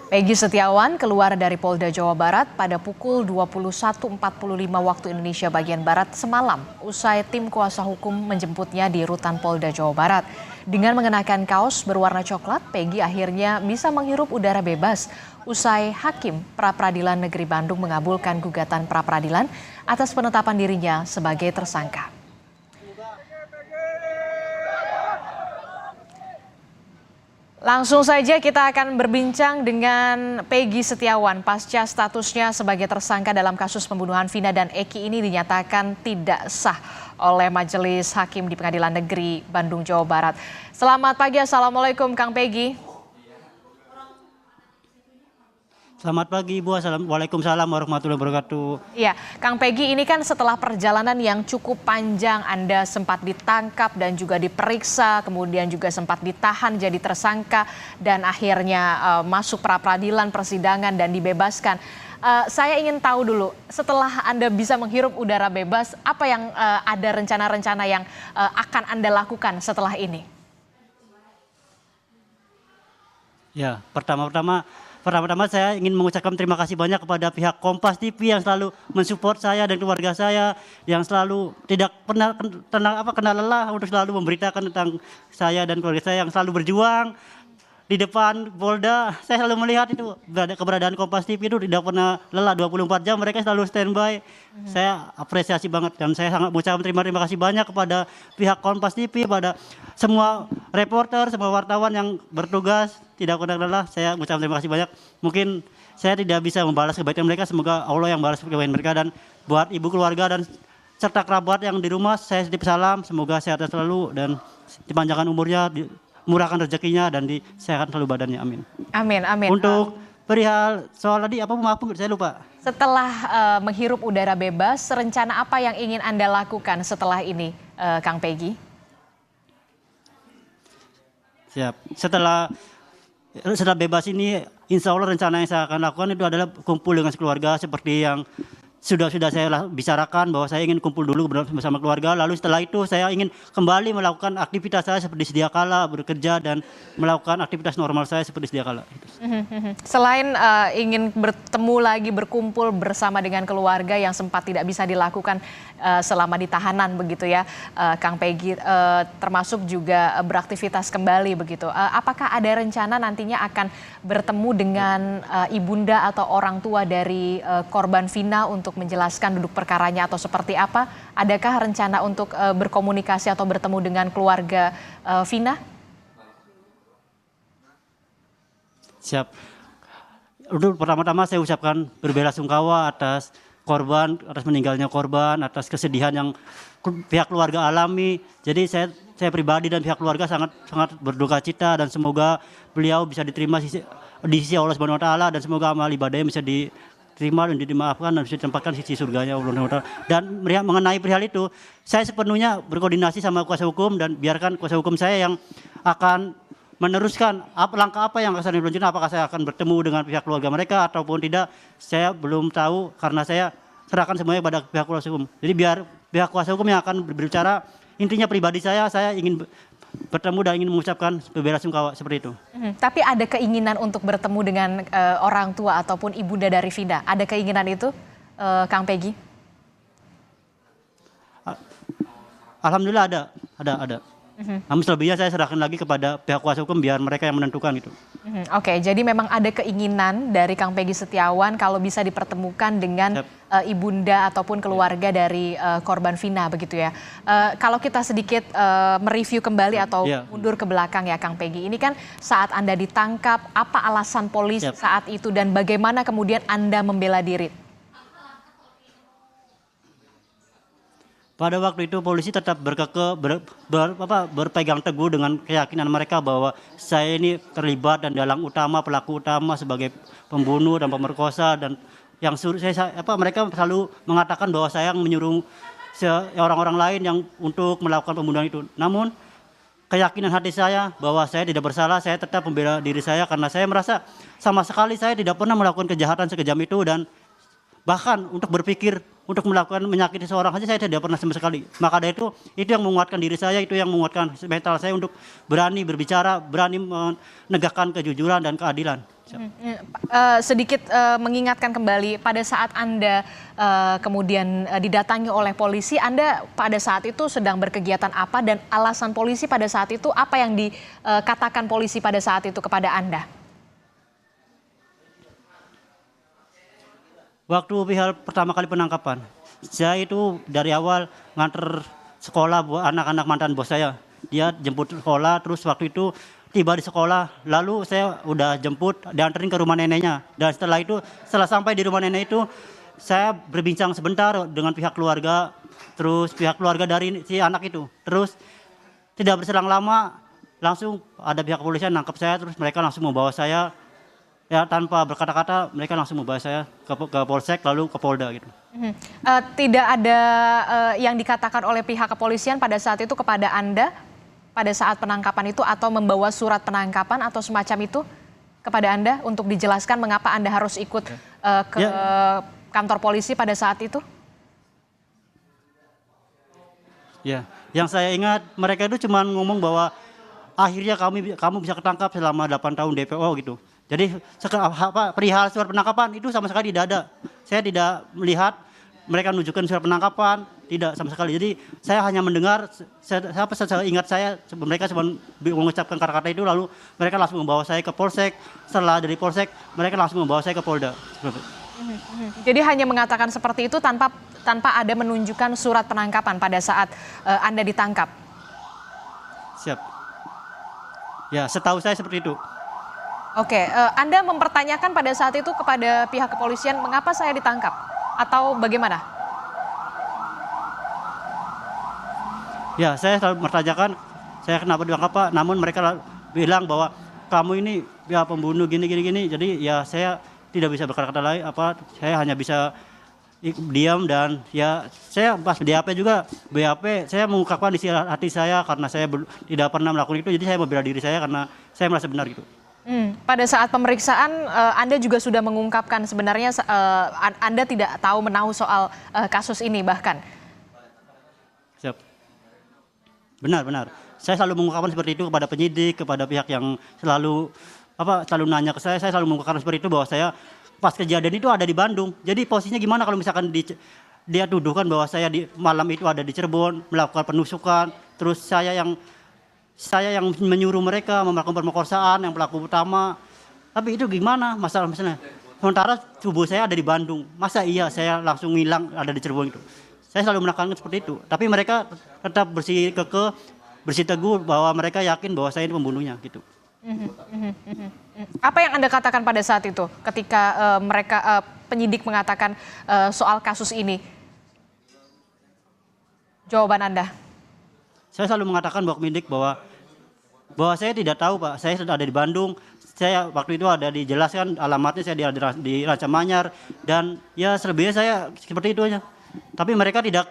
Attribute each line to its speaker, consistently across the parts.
Speaker 1: Peggy Setiawan keluar dari Polda Jawa Barat pada pukul 21.45 waktu Indonesia bagian Barat semalam usai tim kuasa hukum menjemputnya di rutan Polda Jawa Barat. Dengan mengenakan kaos berwarna coklat, Peggy akhirnya bisa menghirup udara bebas usai Hakim Pra-Peradilan Negeri Bandung mengabulkan gugatan pra-peradilan atas penetapan dirinya sebagai tersangka. Langsung saja kita akan berbincang dengan Peggy Setiawan pasca statusnya sebagai tersangka dalam kasus pembunuhan Vina dan Eki ini dinyatakan tidak sah oleh Majelis Hakim di Pengadilan Negeri Bandung, Jawa Barat. Selamat pagi, Assalamualaikum Kang Peggy.
Speaker 2: Selamat pagi Ibu, Waalaikumsalam warahmatullahi wabarakatuh.
Speaker 1: Iya, Kang Peggy, ini kan setelah perjalanan yang cukup panjang, Anda sempat ditangkap dan juga diperiksa, kemudian juga sempat ditahan jadi tersangka dan akhirnya masuk pra-peradilan persidangan dan dibebaskan. Saya ingin tahu dulu, setelah Anda bisa menghirup udara bebas, apa yang ada rencana-rencana yang akan Anda lakukan setelah ini?
Speaker 2: Ya, pertama-tama saya ingin mengucapkan terima kasih banyak kepada pihak Kompas TV yang selalu mensupport saya dan keluarga saya, yang selalu tidak pernah kena lelah untuk selalu memberitakan tentang saya dan keluarga saya, yang selalu berjuang di depan Polda. Saya selalu melihat itu keberadaan Kompas TV itu tidak pernah lelah, 24 jam mereka selalu standby. Saya apresiasi banget dan saya sangat mengucapkan terima kasih banyak kepada pihak Kompas TV, pada semua reporter, semua wartawan yang bertugas tidak pernah lelah. Saya mengucapkan terima kasih banyak. Mungkin saya tidak bisa membalas kebaikan mereka, semoga Allah yang balas kebaikan mereka. Dan buat ibu keluarga dan serta kerabat yang di rumah, saya titip salam, semoga sehat selalu dan dipanjangkan umurnya, murahkan rezekinya dan disehatkan selalu badannya, amin.
Speaker 1: Amin, amin.
Speaker 2: Untuk perihal soal tadi apa, maaf saya lupa.
Speaker 1: Setelah menghirup udara bebas, rencana apa yang ingin Anda lakukan setelah ini, Kang Peggy?
Speaker 2: Siap. Setelah bebas ini, insya Allah rencana yang saya akan lakukan itu adalah kumpul dengan keluarga seperti yang sudah saya bicarakan, bahwa saya ingin kumpul dulu bersama keluarga, lalu setelah itu saya ingin kembali melakukan aktivitas saya seperti sedia kala, bekerja dan melakukan aktivitas normal saya seperti sedia kala.
Speaker 1: Selain ingin bertemu lagi, berkumpul bersama dengan keluarga yang sempat tidak bisa dilakukan selama di tahanan begitu ya, Kang Peggy, termasuk juga beraktivitas kembali begitu. Apakah ada rencana nantinya akan bertemu dengan ibunda atau orang tua dari korban Vina untuk menjelaskan duduk perkaranya atau seperti apa? Adakah rencana untuk berkomunikasi atau bertemu dengan keluarga Vina?
Speaker 2: Siap. Untuk pertama-tama saya ucapkan berbelasungkawa atas korban, atas meninggalnya korban, atas kesedihan yang pihak keluarga alami. Jadi saya pribadi dan pihak keluarga sangat berduka cita, dan semoga beliau bisa diterima di sisi Allah Subhanahu wa taala, dan semoga amal ibadahnya bisa diterima dan dimaafkan dan bisa ditempatkan di sisi surganya Allah Subhanahu wa taala. Dan mengenai perihal itu, saya sepenuhnya berkoordinasi sama kuasa hukum, dan biarkan kuasa hukum saya yang akan meneruskan langkah apa yang akan saya lanjutkan. Apakah saya akan bertemu dengan pihak keluarga mereka ataupun tidak, saya belum tahu, karena saya serahkan semuanya pada pihak kuasa hukum. Jadi biar pihak kuasa hukum yang akan berbicara. Intinya pribadi saya ingin bertemu dan ingin mengucapkan belasungkawa seperti itu.
Speaker 1: Tapi ada keinginan untuk bertemu dengan orang tua ataupun ibunda dari Vina? Ada keinginan itu, Kang Peggy?
Speaker 2: Alhamdulillah ada. Namun selebihnya saya serahkan lagi kepada pihak kuasa hukum, biar mereka yang menentukan itu.
Speaker 1: Oke, jadi memang ada keinginan dari Kang Peggy Setiawan kalau bisa dipertemukan dengan ibunda ataupun keluarga dari korban Vina begitu ya. Kalau kita sedikit mereview kembali atau mundur ke belakang ya Kang Peggy, ini kan saat Anda ditangkap, apa alasan polisi saat itu dan bagaimana kemudian Anda membela diri?
Speaker 2: Pada waktu itu polisi tetap berpegang teguh dengan keyakinan mereka bahwa saya ini terlibat dan pelaku utama sebagai pembunuh dan pemerkosa, dan yang mereka selalu mengatakan bahwa saya yang menyuruh orang-orang lain yang untuk melakukan pembunuhan itu. Namun keyakinan hati saya bahwa saya tidak bersalah, saya tetap membela diri saya, karena saya merasa sama sekali saya tidak pernah melakukan kejahatan sekejam itu, dan bahkan untuk berpikir untuk melakukan menyakiti seorang saja saya tidak pernah sama sekali. Maka dari itu yang menguatkan diri saya, itu yang menguatkan mental saya untuk berani berbicara, berani menegakkan kejujuran dan keadilan.
Speaker 1: Sedikit mengingatkan kembali pada saat Anda kemudian didatangi oleh polisi, Anda pada saat itu sedang berkegiatan apa dan alasan polisi pada saat itu apa yang dikatakan polisi pada saat itu kepada Anda?
Speaker 2: Waktu pihak pertama kali penangkapan, saya itu dari awal nganter sekolah buat anak-anak mantan bos saya. Dia jemput sekolah, terus waktu itu tiba di sekolah, lalu saya udah jemput, dianterin ke rumah neneknya. Dan setelah sampai di rumah nenek itu, saya berbincang sebentar dengan pihak keluarga, terus pihak keluarga dari si anak itu. Terus tidak berselang lama, langsung ada pihak kepolisian nangkep saya, terus mereka langsung membawa saya. Ya tanpa berkata-kata mereka langsung membawa saya ke Polsek lalu ke Polda gitu.
Speaker 1: Tidak ada yang dikatakan oleh pihak kepolisian pada saat itu kepada Anda pada saat penangkapan itu atau membawa surat penangkapan atau semacam itu kepada Anda untuk dijelaskan mengapa Anda harus ikut ke kantor polisi pada saat itu?
Speaker 2: Ya, yang saya ingat mereka itu cuma ngomong bahwa akhirnya kamu bisa ketangkap selama 8 tahun DPO gitu. Jadi perihal surat penangkapan itu sama sekali tidak ada. Saya tidak melihat mereka menunjukkan surat penangkapan, tidak sama sekali. Jadi saya hanya mendengar, saya ingat mereka cuma mengucapkan kata-kata itu lalu mereka langsung membawa saya ke Polsek. Setelah dari Polsek mereka langsung membawa saya ke Polda.
Speaker 1: Jadi hanya mengatakan seperti itu tanpa ada menunjukkan surat penangkapan pada saat Anda ditangkap.
Speaker 2: Siap. Ya, setahu saya seperti itu.
Speaker 1: Oke, Anda mempertanyakan pada saat itu kepada pihak kepolisian mengapa saya ditangkap atau bagaimana?
Speaker 2: Ya, saya selalu mempertanyakan saya kenapa ditangkap Pak, namun mereka bilang bahwa kamu ini ya pembunuh gini. Jadi ya saya tidak bisa berkata-kata lain saya hanya bisa diam dan ya saya pas BAP saya mengungkapkan isi hati saya karena saya tidak pernah melakukan itu, jadi saya membela diri saya karena saya merasa benar gitu.
Speaker 1: Pada saat pemeriksaan Anda juga sudah mengungkapkan sebenarnya Anda tidak tahu menahu soal kasus ini bahkan.
Speaker 2: Siap. Benar. Saya selalu mengungkapkan seperti itu kepada penyidik, kepada pihak yang selalu nanya ke saya selalu mengungkapkan seperti itu bahwa saya pas kejadian itu ada di Bandung. Jadi posisinya gimana kalau misalkan dia tuduhkan bahwa saya di malam itu ada di Cirebon melakukan penusukan, terus saya yang menyuruh mereka melakukan pemerkosaan yang pelaku utama. Tapi itu gimana masalahnya? Sementara tubuh saya ada di Bandung. Masa iya saya langsung hilang ada di Cirebon itu? Saya selalu menekankan seperti itu. Tapi mereka tetap bersih teguh bahwa mereka yakin bahwa saya ini pembunuhnya gitu.
Speaker 1: Apa yang Anda katakan pada saat itu ketika penyidik mengatakan soal kasus ini? Jawaban Anda?
Speaker 2: Saya selalu mengatakan bahwa penyidik bahwa saya tidak tahu Pak, saya sudah ada di Bandung, saya waktu itu ada dijelaskan alamatnya saya di Ranca Manyar dan ya selebihnya saya seperti itu aja. Tapi mereka tidak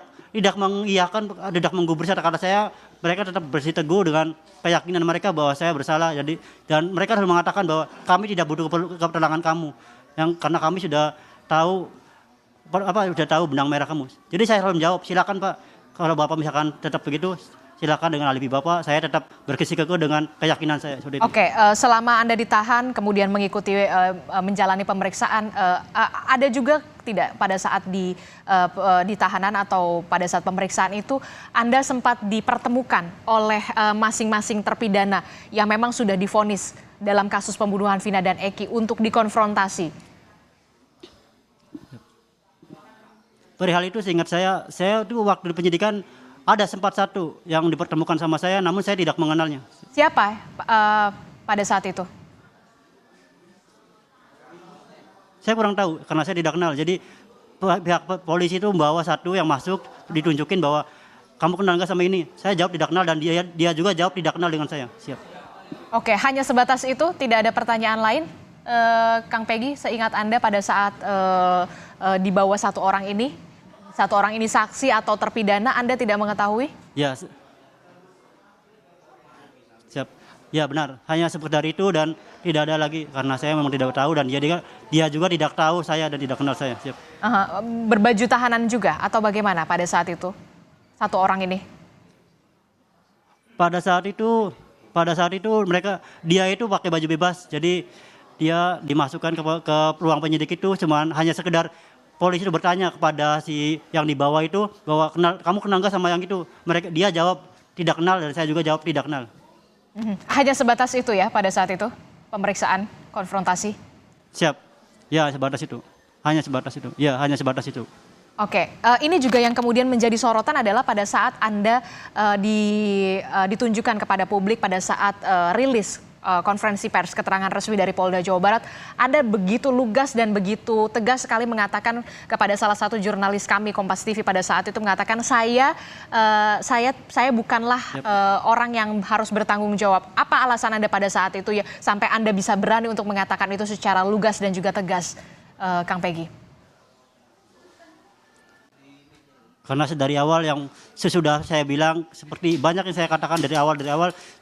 Speaker 2: mengiyakan, tidak menggubris kata-kata saya, mereka tetap bersih teguh dengan keyakinan mereka bahwa saya bersalah. Dan mereka selalu mengatakan bahwa kami tidak butuh keterangan kamu, karena kami sudah tahu benang merah kamu. Jadi saya selalu menjawab, silakan Pak, kalau Bapak misalkan tetap begitu, silakan dengan alibi Bapak, saya tetap bersikukuh dengan keyakinan saya.
Speaker 1: Oke, selama Anda ditahan, kemudian mengikuti menjalani pemeriksaan, ada juga tidak pada saat di tahanan atau pada saat pemeriksaan itu, Anda sempat dipertemukan oleh masing-masing terpidana yang memang sudah divonis dalam kasus pembunuhan Vina dan Eki untuk dikonfrontasi?
Speaker 2: Perihal itu seingat saya tuh waktu di penyidikan, ada sempat satu yang dipertemukan sama saya, namun saya tidak mengenalnya.
Speaker 1: Siapa pada saat itu?
Speaker 2: Saya kurang tahu, karena saya tidak kenal. Jadi pihak polisi itu membawa satu yang masuk, ditunjukin bahwa kamu kenal nggak sama ini? Saya jawab tidak kenal dan dia juga jawab tidak kenal dengan saya. Siap.
Speaker 1: Oke, hanya sebatas itu, tidak ada pertanyaan lain, Kang Peggy, seingat Anda pada saat dibawa satu orang ini saksi atau terpidana, Anda tidak mengetahui?
Speaker 2: Ya, siap. Ya benar, hanya sekedar itu dan tidak ada lagi karena saya memang tidak tahu dan dia juga tidak tahu saya dan tidak kenal saya. Siap.
Speaker 1: Aha, berbaju tahanan juga atau bagaimana pada saat itu? Satu orang ini.
Speaker 2: Pada saat itu dia itu pakai baju bebas, jadi dia dimasukkan ke ruang penyidik itu cuman hanya sekedar polisi itu bertanya kepada si yang di bawah itu bahwa kamu kenal nggak sama yang itu? Dia jawab tidak kenal dan saya juga jawab tidak kenal.
Speaker 1: Hanya sebatas itu ya pada saat itu pemeriksaan konfrontasi.
Speaker 2: Siap, ya sebatas itu, hanya sebatas itu, ya hanya sebatas itu.
Speaker 1: Oke, ini juga yang kemudian menjadi sorotan adalah pada saat Anda ditunjukkan kepada publik pada saat rilis konferensi pers keterangan resmi dari Polda Jawa Barat, Anda begitu lugas dan begitu tegas sekali mengatakan kepada salah satu jurnalis kami Kompas TV pada saat itu mengatakan saya bukanlah orang yang harus bertanggung jawab. Apa alasan Anda pada saat itu ya sampai Anda bisa berani untuk mengatakan itu secara lugas dan juga tegas, Kang Peggy?
Speaker 2: Karena dari awal yang sesudah saya bilang seperti banyak yang saya katakan dari awal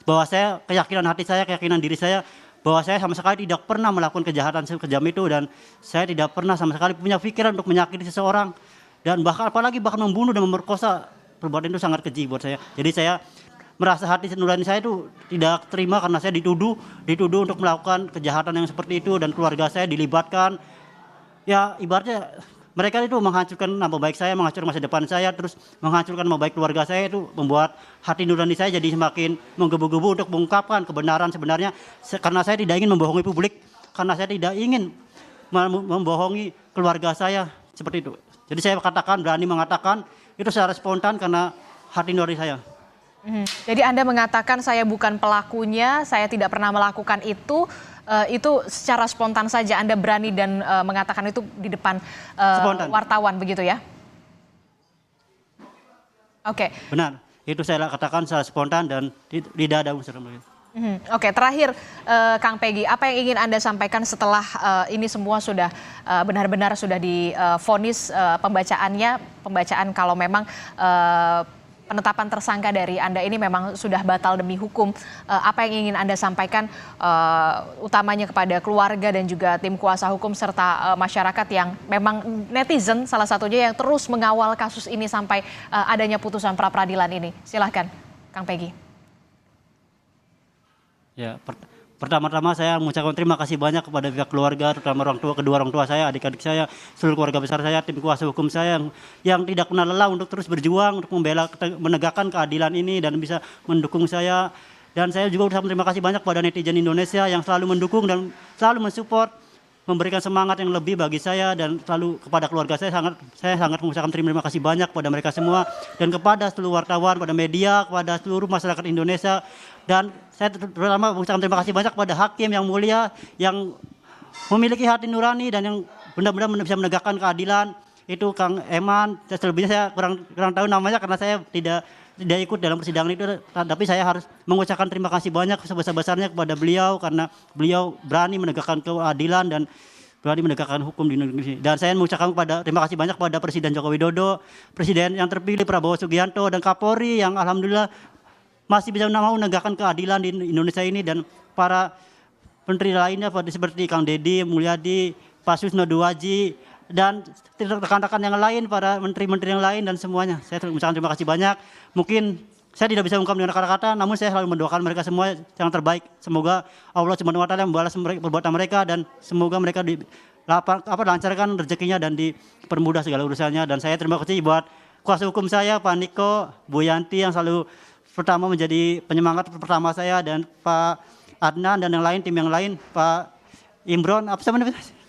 Speaker 2: bahwa saya keyakinan diri saya bahwa saya sama sekali tidak pernah melakukan kejahatan sekejam itu dan saya tidak pernah sama sekali punya pikiran untuk menyakiti seseorang dan apalagi membunuh dan memerkosa. Perbuatan itu sangat keji buat saya. Jadi saya merasa hati nurani saya itu tidak terima karena saya dituduh untuk melakukan kejahatan yang seperti itu dan keluarga saya dilibatkan. Ya ibaratnya mereka itu menghancurkan nama baik saya, menghancurkan masa depan saya, terus menghancurkan nama baik keluarga saya, itu membuat hati nurani saya jadi semakin menggebu-gebu untuk mengungkapkan kebenaran sebenarnya. Karena saya tidak ingin membohongi publik, karena saya tidak ingin membohongi keluarga saya, seperti itu. Jadi saya berani mengatakan itu secara spontan karena hati nurani saya.
Speaker 1: Jadi Anda mengatakan saya bukan pelakunya, saya tidak pernah melakukan itu secara spontan saja Anda berani dan mengatakan itu di depan wartawan begitu ya? Oke.
Speaker 2: Benar, itu saya katakan secara spontan dan tidak ada unsur.
Speaker 1: Oke, terakhir Kang Peggy, apa yang ingin Anda sampaikan setelah ini semua sudah benar-benar sudah divonis pembacaan kalau memang penetapan tersangka dari Anda ini memang sudah batal demi hukum. Apa yang ingin Anda sampaikan utamanya kepada keluarga dan juga tim kuasa hukum serta masyarakat yang memang netizen salah satunya yang terus mengawal kasus ini sampai adanya putusan pra peradilan ini. Silahkan Kang Peggy.
Speaker 2: Ya, pertama-tama saya mengucapkan terima kasih banyak kepada pihak keluarga, terutama kedua orang tua saya, adik-adik saya, seluruh keluarga besar saya, tim kuasa hukum saya yang tidak pernah lelah untuk terus berjuang untuk menegakkan keadilan ini dan bisa mendukung saya. Dan saya juga ucapkan terima kasih banyak kepada netizen Indonesia yang selalu mendukung dan selalu mensupport, memberikan semangat yang lebih bagi saya dan selalu kepada keluarga saya sangat mengucapkan terima kasih banyak kepada mereka semua dan kepada seluruh wartawan, pada media, kepada seluruh masyarakat Indonesia. Dan saya terutama mengucapkan terima kasih banyak kepada hakim yang mulia yang memiliki hati nurani dan yang benar-benar bisa menegakkan keadilan, itu Kang Eman. Selebihnya saya kurang tahu namanya karena saya tidak ikut dalam persidangan itu, tapi saya harus mengucapkan terima kasih banyak sebesar-besarnya kepada beliau karena beliau berani menegakkan keadilan dan berani menegakkan hukum di Indonesia. Dan saya mengucapkan terima kasih banyak kepada Presiden Joko Widodo, Presiden yang terpilih Prabowo Subianto dan Kapolri yang alhamdulillah masih bisa mau menegakkan keadilan di Indonesia ini, dan para menteri lainnya seperti Kang Deddy Mulyadi, Pak Susno Duwaji, dan rekan-rekan yang lain, para menteri-menteri yang lain dan semuanya. Saya mengucapkan terima kasih banyak. Mungkin saya tidak bisa mengungkap dengan kata-kata, namun saya selalu mendoakan mereka semua yang terbaik. Semoga Allah Subhanahu wa taala membalas perbuatan mereka dan semoga mereka lancarkan rezekinya dan dipermudah segala urusannya. Dan saya terima kasih buat kuasa hukum saya, Pak Niko, Bu Yanti yang selalu pertama menjadi penyemangat pertama saya, dan Pak Adnan dan yang lain, tim yang lain, Pak Imron,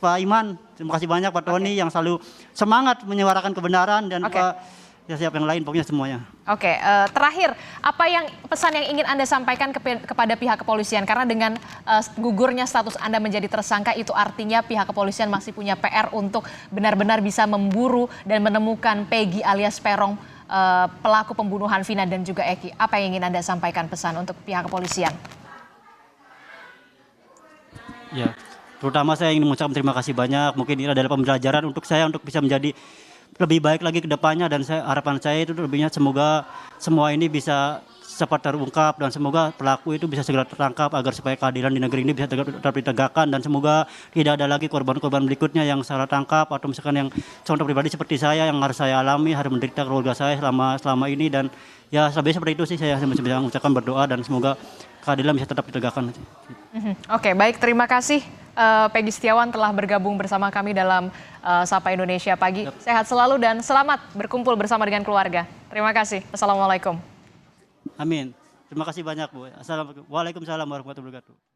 Speaker 2: Pak Iman, terima kasih banyak, Pak Tony yang selalu semangat menyuarakan kebenaran, dan Pak siapa yang lain, pokoknya semuanya. Oke,
Speaker 1: terakhir, apa yang pesan yang ingin Anda sampaikan kepada pihak kepolisian? Karena dengan gugurnya status Anda menjadi tersangka, itu artinya pihak kepolisian masih punya PR untuk benar-benar bisa memburu dan menemukan Peggy alias Peron, pelaku pembunuhan Vina dan juga Eki. Apa yang ingin Anda sampaikan pesan untuk pihak kepolisian?
Speaker 2: Ya, terutama saya ingin mengucapkan terima kasih banyak. Mungkin ini adalah pembelajaran untuk saya untuk bisa menjadi lebih baik lagi ke depannya, dan harapan saya itu lebihnya semoga semua ini bisa cepat terungkap dan semoga pelaku itu bisa segera tertangkap agar supaya keadilan di negeri ini bisa tetap ditegakkan dan semoga tidak ada lagi korban-korban berikutnya yang salah tangkap atau misalkan yang contoh pribadi seperti saya yang harus saya alami, harus menderita keluarga saya selama ini dan ya lebih seperti itu sih saya bisa mengucapkan berdoa dan semoga keadilan bisa tetap ditegakkan.
Speaker 1: Oke, baik, terima kasih Peggy Setiawan telah bergabung bersama kami dalam Sapa Indonesia Pagi. Sehat selalu dan selamat berkumpul bersama dengan keluarga. Terima kasih. Assalamualaikum.
Speaker 2: Amin. Terima kasih banyak Bu. Waalaikumsalam warahmatullahi wabarakatuh.